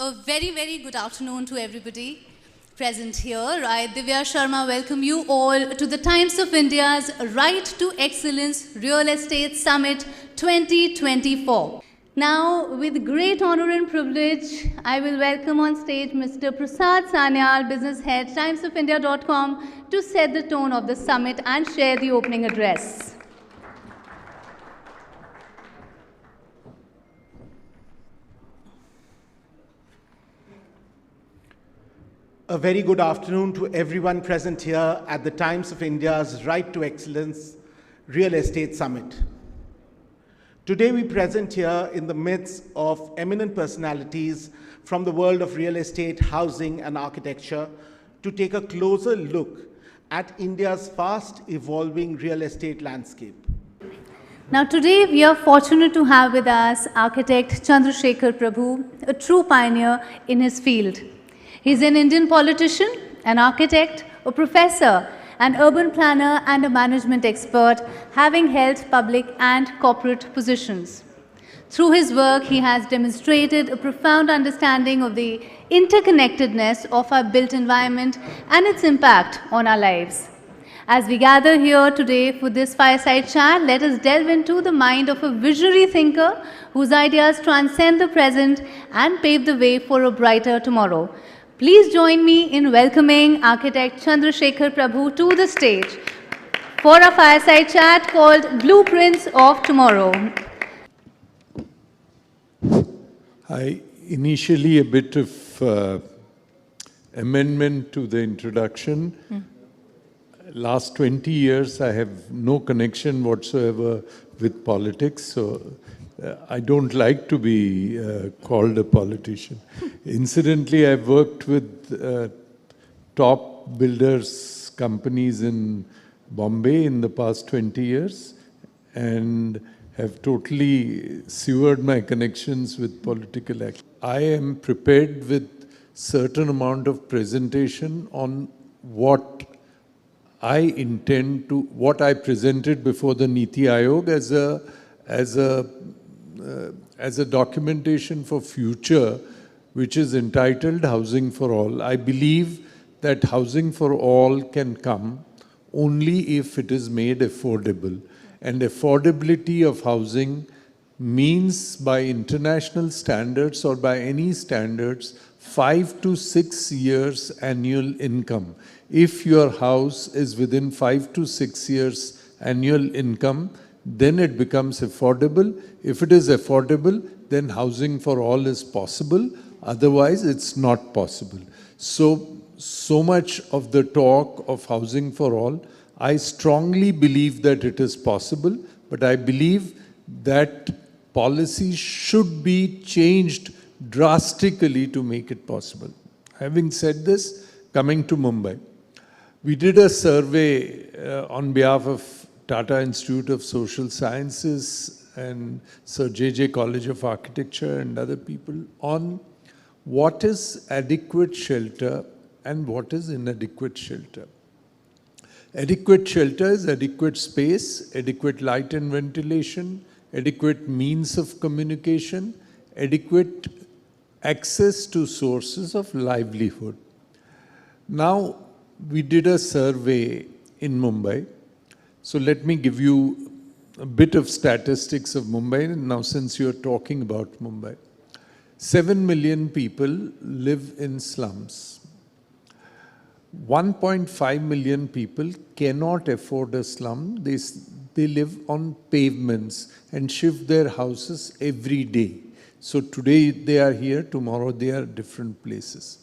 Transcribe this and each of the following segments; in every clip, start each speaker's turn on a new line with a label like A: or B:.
A: A very, very good afternoon to everybody present here. I, Divya Sharma, welcome you all to the Times of India's Right to Excellence Real Estate Summit 2024. Now, with great honor and privilege, I will welcome on stage Mr. Prasad Sanyal, Business Head, timesofindia.com, to set the tone of the summit and share the opening address.
B: A very good afternoon to everyone present here at the Times of India's Right to Excellence Real Estate Summit. Today we present here in the midst of eminent personalities from the world of real estate, housing and architecture to take a closer look at India's fast evolving real estate landscape.
A: Now today we are fortunate to have with us architect Chandrasekhar Prabhu, a true pioneer in his field. He's an Indian politician, an architect, a professor, an urban planner and a management expert, having held public and corporate positions. Through his work, he has demonstrated a profound understanding of the interconnectedness of our built environment and its impact on our lives. As we gather here today for this fireside chat, let us delve into the mind of a visionary thinker whose ideas transcend the present and pave the way for a brighter tomorrow. Please join me in welcoming architect Chandrasekhar Prabhu to the stage for a fireside chat called Blueprints of Tomorrow.
C: Initially a bit of amendment to the introduction. Last 20 years I have no connection whatsoever with politics, so I don't like to be called a politician. Incidentally, I've worked with top builders companies in Bombay in the past 20 years and have totally severed my connections with political action. I am prepared with certain amount of presentation on what I intend to, what I presented before the Niti Aayog as a documentation for future, which is entitled Housing for All. I believe that housing for all can come only if it is made affordable. And affordability of housing means, by international standards or by any standards, 5 to 6 years annual income. If your house is within 5 to 6 years annual income, then it becomes affordable. If it is affordable, then housing for all is possible. Otherwise, it's not possible. So much of the talk of housing for all, I strongly believe that it is possible, but I believe that policies should be changed drastically to make it possible. Having said this, coming to Mumbai, we did a survey on behalf of Tata Institute of Social Sciences and Sir J.J. College of Architecture and other people on what is adequate shelter and what is inadequate shelter. Adequate shelter is adequate space, adequate light and ventilation, adequate means of communication, adequate access to sources of livelihood. Now, we did a survey in Mumbai. So let me give you a bit of statistics of Mumbai. Now, since you're talking about Mumbai, 7 million people live in slums. 1.5 million people cannot afford a slum. They live on pavements and shift their houses every day. So today they are here, tomorrow they are different places.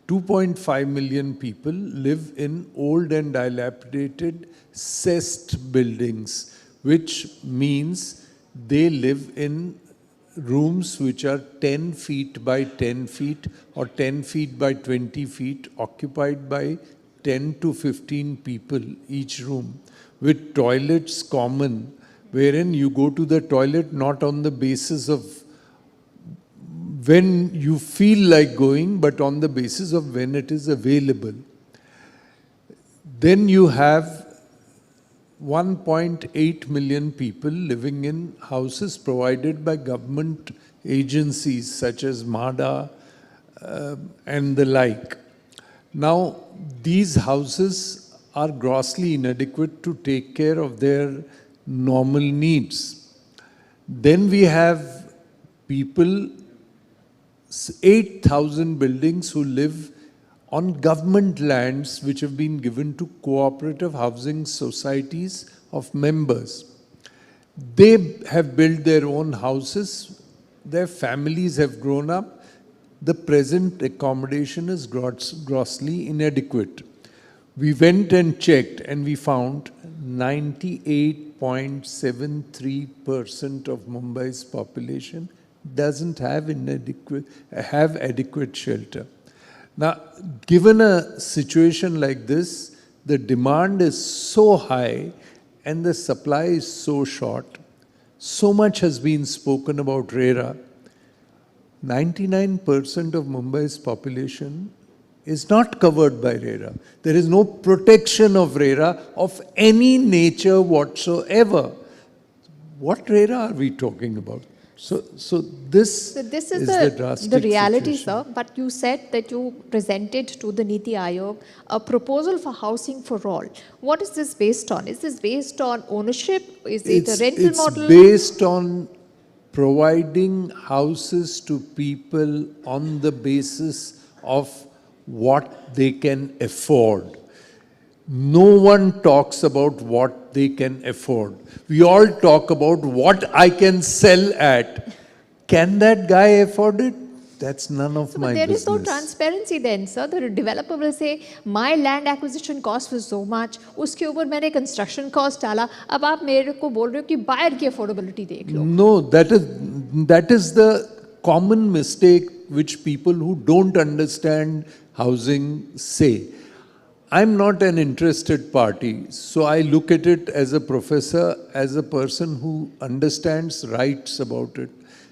C: 2.5 million people live in old and dilapidated cessed buildings, which means they live in rooms which are 10 feet by 10 feet or 10 feet by 20 feet, occupied by 10 to 15 people each room, with toilets common, wherein you go to the toilet not on the basis of when you feel like going, but on the basis of when it is available. Then you have 1.8 million people living in houses provided by government agencies such as MHADA, and the like. Now, these houses are grossly inadequate to take care of their normal needs. Then we have people, 8,000 buildings who live on government lands which have been given to cooperative housing societies of members. They have built their own houses, their families have grown up. The present accommodation is grossly inadequate. We went and checked and we found 98.73% of Mumbai's population doesn't have adequate shelter. Now, given a situation like this, the demand is so high and the supply is so short. So much has been spoken about RERA. 99% of Mumbai's population is not covered by RERA. There is no protection of RERA of any nature whatsoever. What RERA are we talking about? So this is the drastic
D: the reality,
C: situation.
D: sir. But you said that you presented to the Niti Aayog a proposal for housing for all. What is this based on? Is this based on ownership? Is it a rental model?
C: It's based on providing houses to people on the basis of what they can afford. No one talks about what they can afford. We all talk about what I can sell at. Can that guy afford it? That's none of my
D: But there
C: business.
D: is no transparency then, sir. The developer will say, my land acquisition cost was so much. उसके ऊपर मैंने construction cost डाला. अब आप मेरे को बोल रहे हो कि buyer की affordability देख लो.
C: No, that is the common mistake which people who don't understand housing say. I'm not an interested party, so I look at it as a professor, as a person who understands rights about it.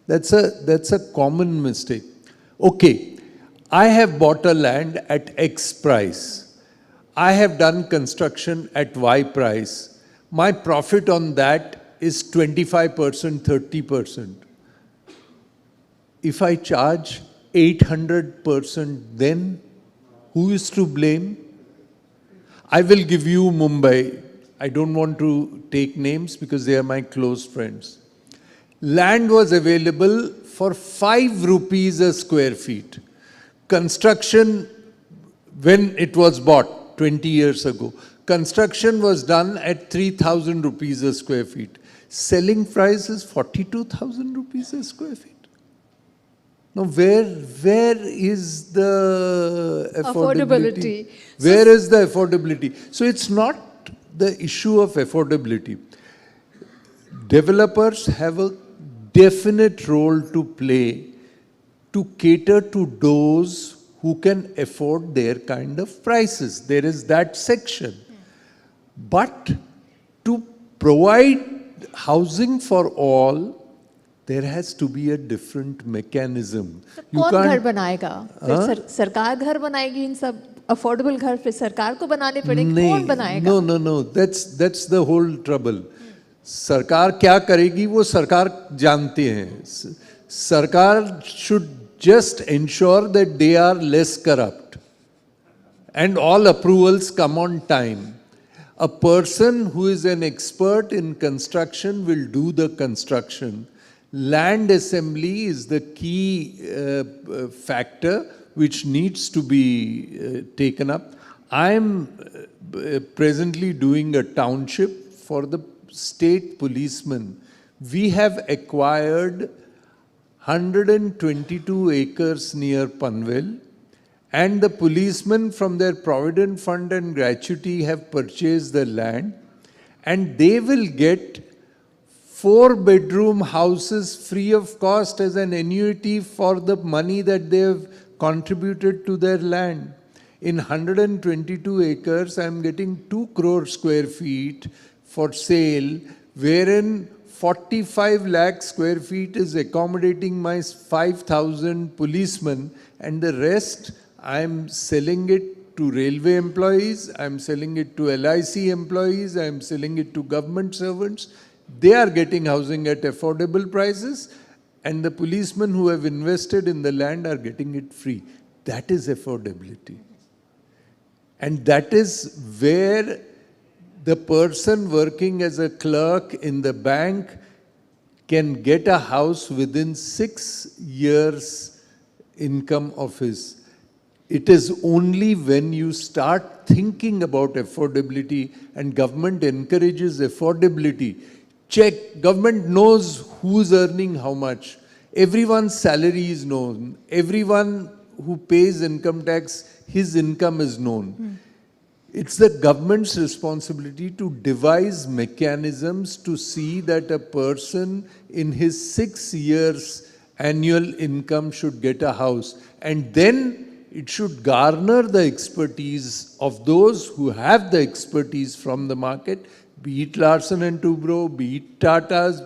C: That's a common mistake. Okay, I have bought a land at X price. I have done construction at Y price. My profit on that is 25%, 30%. If I charge 800%, then who is to blame? I will give you Mumbai. I don't want to take names because they are my close friends. Land was available for 5 rupees a square feet. Construction, when it was bought 20 years ago, construction was done at 3,000 rupees a square feet. Selling price is 42,000 rupees a square feet. Now, where is the affordability? Where is the affordability? So it's not the issue of affordability. Developers have a definite role to play to cater to those who can afford their kind of prices. There is that section. But to provide housing for all, there has to be a different mechanism.
D: कौन घर बनाएगा? फिर सरकार घर बनाएगी इन सब affordable घर फिर सरकार को बनाने पड़ेंगे. कौन बनाएगा?
C: No. That's the whole trouble. सरकार क्या करेगी वो सरकार जानते हैं. सरकार should just ensure that they are less corrupt and all approvals come on time. A person who is an expert in construction will do the construction. Land assembly is the key factor which needs to be taken up. I am presently doing a township for the state policemen. We have acquired 122 acres near Panvel, and the policemen from their Provident Fund and gratuity have purchased the land, and they will get 4-bedroom houses free of cost as an annuity for the money that they have contributed to their land. In 122 acres, I am getting 2 crore square feet for sale, wherein 45 lakh square feet is accommodating my 5,000 policemen, and the rest I am selling it to railway employees, I am selling it to LIC employees, I am selling it to government servants. They are getting housing at affordable prices, and the policemen who have invested in the land are getting it free. That is affordability. And that is where the person working as a clerk in the bank can get a house within 6 years' income of his. It is only when you start thinking about affordability, and government encourages affordability. Check, government knows who's earning how much. Everyone's salary is known. Everyone who pays income tax, his income is known. It's the government's responsibility to devise mechanisms to see that a person in his 6 years annual income should get a house. And then it should garner the expertise of those who have the expertise from the market, be it Larsen and Toubro, be it Tata's,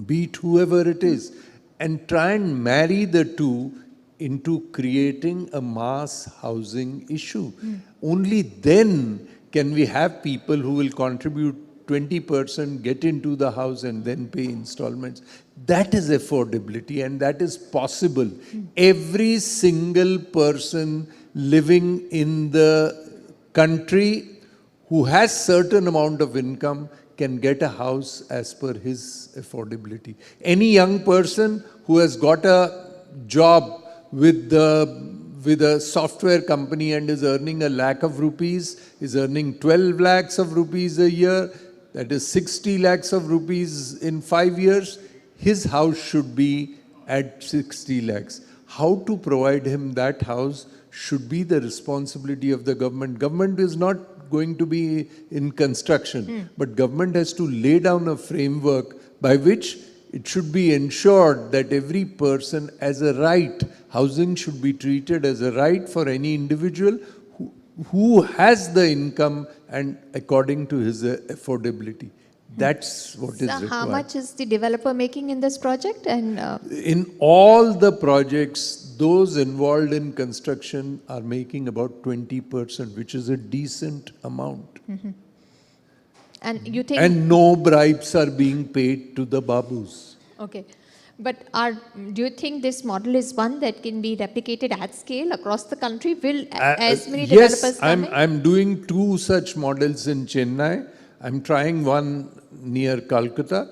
C: be it whoever it is, and try and marry the two into creating a mass housing issue. Only then can we have people who will contribute 20%, get into the house and then pay installments. That is affordability, and that is possible. Every single person living in the country who has certain amount of income can get a house as per his affordability. Any young person who has got a job with a software company and is earning ₹1 lakh, is earning 12 lakhs of rupees a year, that is 60 lakhs of rupees in 5 years, his house should be at 60 lakhs. How to provide him that house should be the responsibility of the government. Government is not going to be in construction, but government has to lay down a framework by which it should be ensured that every person as a right, housing should be treated as a right for any individual who has the income and according to his affordability. That's what is required.
D: How much is the developer making in this project? And
C: in all the projects, those involved in construction are making about 20%, which is a decent amount.
D: and you think...
C: And no bribes are being paid to the babus.
D: Okay. But do you think this model is one that can be replicated at scale across the country? Will as many developers come in?
C: I'm doing 2 such models in Chennai. I'm trying one near Calcutta.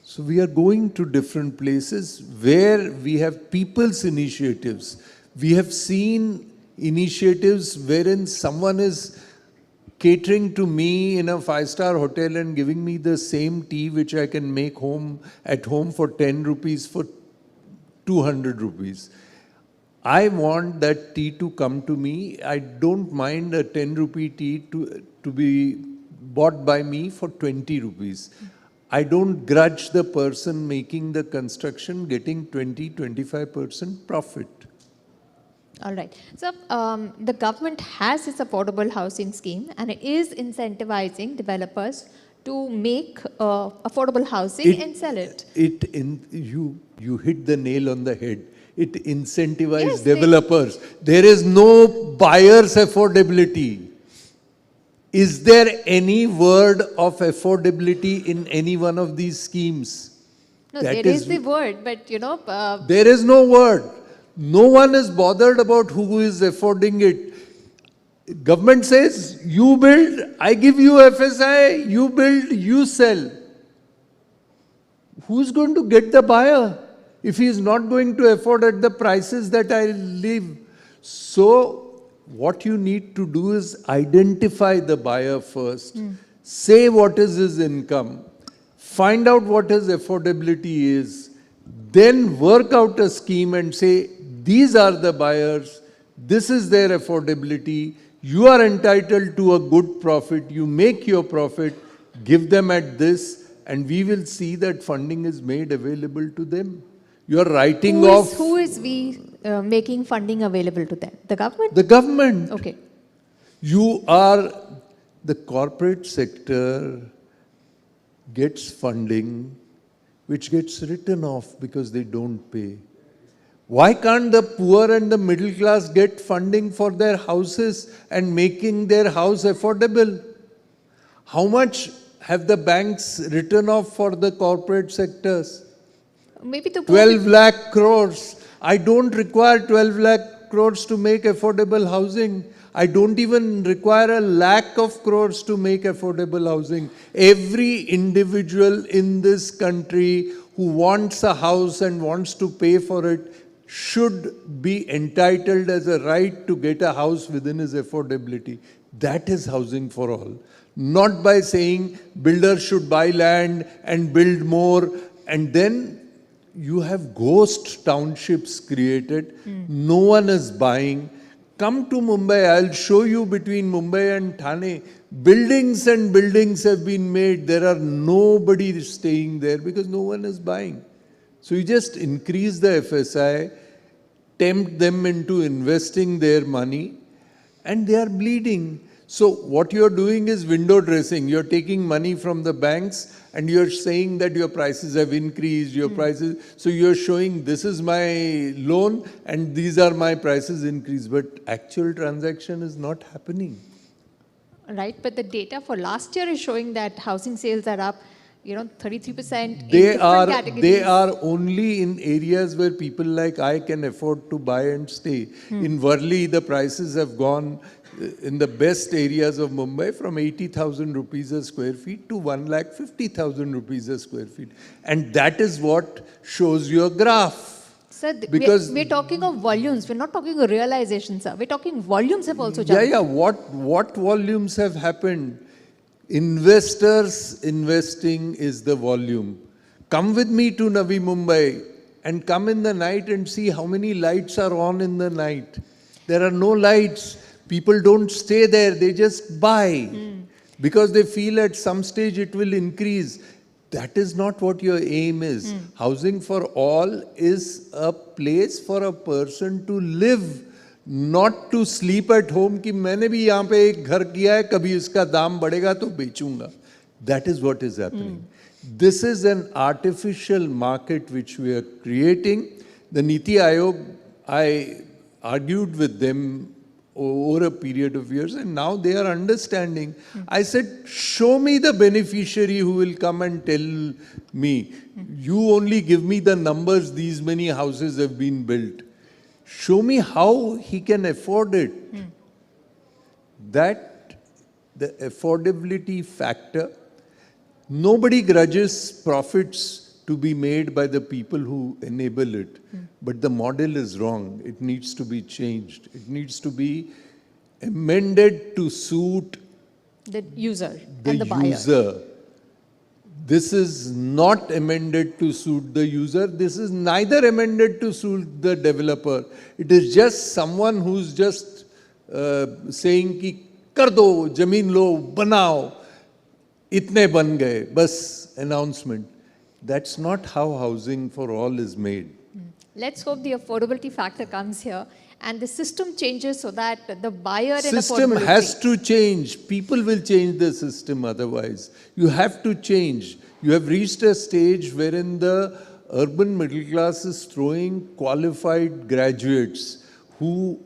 C: So we are going to different places where we have people's initiatives. We have seen initiatives wherein someone is catering to me in a 5-star hotel and giving me the same tea which I can make at home for 10 rupees for 200 rupees. I want that tea to come to me. I don't mind a 10 rupee tea to be bought by me for 20 rupees. I don't grudge the person making the construction getting 20-25% profit.
D: All right. So the government has its affordable housing scheme and it is incentivizing developers to make affordable housing and sell it.
C: You hit the nail on the head. It incentivizes developers. There is no buyer's affordability. Is there any word of affordability in any one of these schemes?
D: No, there is the word, but
C: there is no word. No one is bothered about who is affording it. Government says, you build, I give you FSI, you build, you sell. Who's going to get the buyer if he is not going to afford at the prices that I live? So what you need to do is identify the buyer first, say what is his income, find out what his affordability is, then work out a scheme and say, these are the buyers, this is their affordability, you are entitled to a good profit, you make your profit, give them at this, and we will see that funding is made available to them. You are writing off...
D: Who is making funding available to them? The government?
C: The government.
D: Okay.
C: The corporate sector gets funding which gets written off because they don't pay. Why can't the poor and the middle class get funding for their houses and making their house affordable? How much have the banks written off for the corporate sectors?
D: maybe the
C: 12 lakh crores. I don't require 12 lakh crores to make affordable housing. I don't even require a lakh of crores to make affordable housing. Every individual in this country who wants a house and wants to pay for it should be entitled as a right to get a house within his affordability. That is housing for all. Not by saying builders should buy land and build more, and then you have ghost townships created. No one is buying. Come to Mumbai, I'll show you between Mumbai and Thane, buildings and buildings have been made. There are nobody staying there because no one is buying. So you just increase the FSI, tempt them into investing their money, and they are bleeding. So what you're doing is window dressing. You're taking money from the banks and you're saying that your prices have increased, your prices. So you're showing this is my loan and these are my prices increased. But actual transaction is not happening.
D: Right, but the data for last year is showing that housing sales are up, 33% in
C: They
D: different
C: are,
D: categories.
C: they are only in areas where people like I can afford to buy and stay. In Worli, the prices have gone in the best areas of Mumbai from 80,000 rupees a square feet to 1,50,000 rupees a square feet. And that is what shows your graph.
D: Sir,
C: Because-
D: we're talking of volumes. We're not talking of realization, sir. We're talking volumes have also jumped.
C: Yeah, what volumes have happened? Investors investing is the volume. Come with me to Navi Mumbai and come in the night and see how many lights are on in the night. There are no lights. People don't stay there, they just buy because they feel at some stage it will increase. That is not what your aim is. Housing for all is a place for a person to live, not to sleep at home कि मैंने भी यहाँ पे एक घर किया है, कभी इसका दाम बढ़ेगा तो बेचूंगा. That is what is happening. This is an artificial market which we are creating. The Niti Aayog, I argued with them over a period of years and now they are understanding. I said, show me the beneficiary who will come and tell me. You only give me the numbers, these many houses have been built. Show me how he can afford it. That, the affordability factor, nobody grudges profits to be made by the people who enable it. But the model is wrong. It needs to be changed. It needs to be amended to suit
D: The user
C: the
D: and the buyer.
C: user. This is not amended to suit the user. This is neither amended to suit the developer. It is just someone who's just saying ki kar do, zameen lo, banao, itne ban gaye, bas announcement. That's not how housing for all is made.
D: Let's hope the affordability factor comes here and the system changes so that the buyer and
C: System
D: affordability.
C: has to change. People will change the system otherwise. You have to change. You have reached a stage wherein the urban middle class is throwing qualified graduates who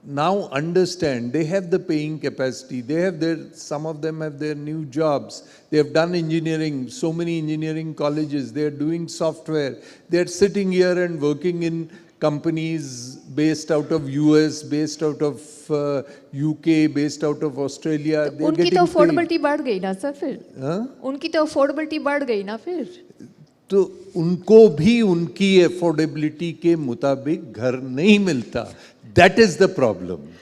C: now understand they have the paying capacity. They have some of them have their new jobs. They have done engineering, so many engineering colleges. They are doing software. They are sitting here and working in companies based out of US, based out of UK, based out of Australia. They are
D: उनकी
C: getting
D: तो
C: paid.
D: affordability बढ़ गई ना sir फिर
C: हाँ?
D: उनकी तो affordability बढ़ गई ना फिर
C: तो उनको भी उनकी अफोर्डेबिलिटी के मुताबिक घर नहीं मिलता. That is the problem.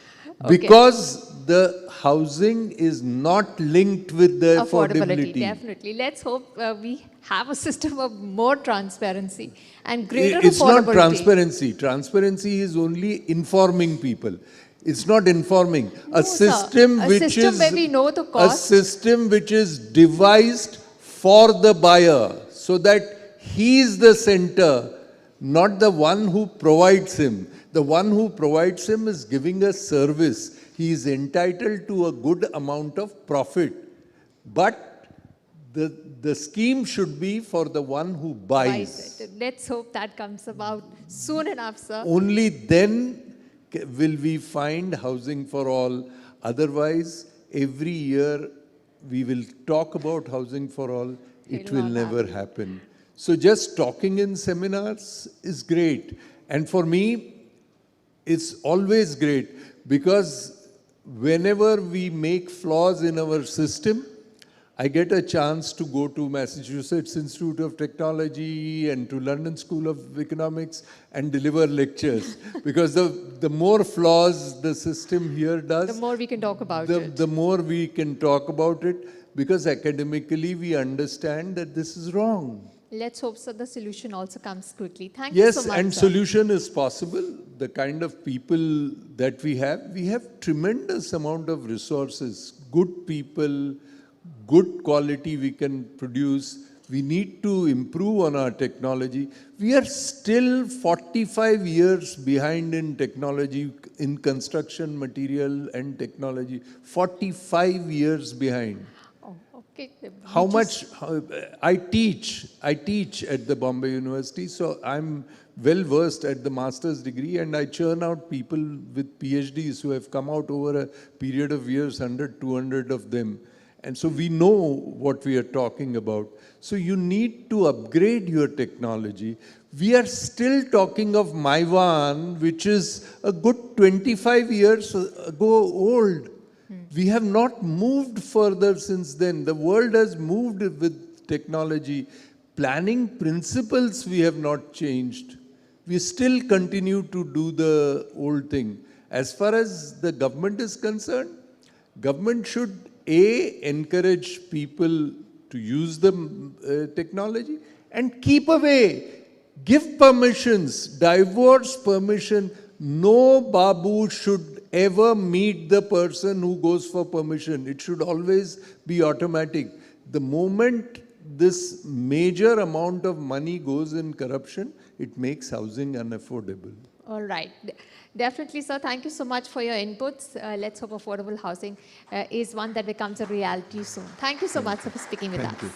D: Okay.
C: Because the housing is not linked with the affordability.
D: Definitely. Let's hope we have a system of more transparency and greater
C: It's
D: affordability.
C: not transparency. Transparency is only informing people. It's not informing.
D: No,
C: A
D: sir.
C: system
D: A
C: which
D: system
C: is
D: where we know the
C: a
D: cost.
C: system which is devised for the buyer so that he is the center, not the one who provides him. The one who provides him is giving a service. He is entitled to a good amount of profit. But the scheme should be for the one who buys.
D: It. Let's hope that comes about soon enough, sir.
C: Only then will we find housing for all. Otherwise, every year we will talk about housing for all. It
D: It
C: will
D: won't
C: never happen. So just talking in seminars is great. And for me, it's always great because whenever we make flaws in our system, I get a chance to go to Massachusetts Institute of Technology and to London School of Economics and deliver lectures. Because the more flaws the system here does,
D: The more we can talk about it.
C: the more we can talk about it, because academically we understand that this is wrong.
D: Let's hope so the solution also comes quickly. Thank you so
C: Yes,
D: much,
C: and
D: sir.
C: solution is possible. The kind of people that we have tremendous amount of resources, good people, good quality we can produce. We need to improve on our technology. We are still 45 years behind in technology, in construction material and technology. 45 years behind.
D: Oh, okay.
C: How much I teach at the Bombay University, so I'm well versed at the master's degree, and I churn out people with PhDs who have come out over a period of years, 100, 200 of them. And so we know what we are talking about. So you need to upgrade your technology. We are still talking of Maiwan, which is a good 25 years ago old. We have not moved further since then. The world has moved with technology. Planning principles we have not changed. We still continue to do the old thing. As far as the government is concerned, government should encourage people to use the technology and keep away. Give permissions, divorce permission. No Babu should ever meet the person who goes for permission. It should always be automatic. The moment this major amount of money goes in corruption, it makes housing unaffordable.
D: All right. Definitely, sir. Thank you so much for your inputs. Let's hope affordable housing is one that becomes a reality soon. Thank you so much, sir, for speaking with us.
C: Thank you.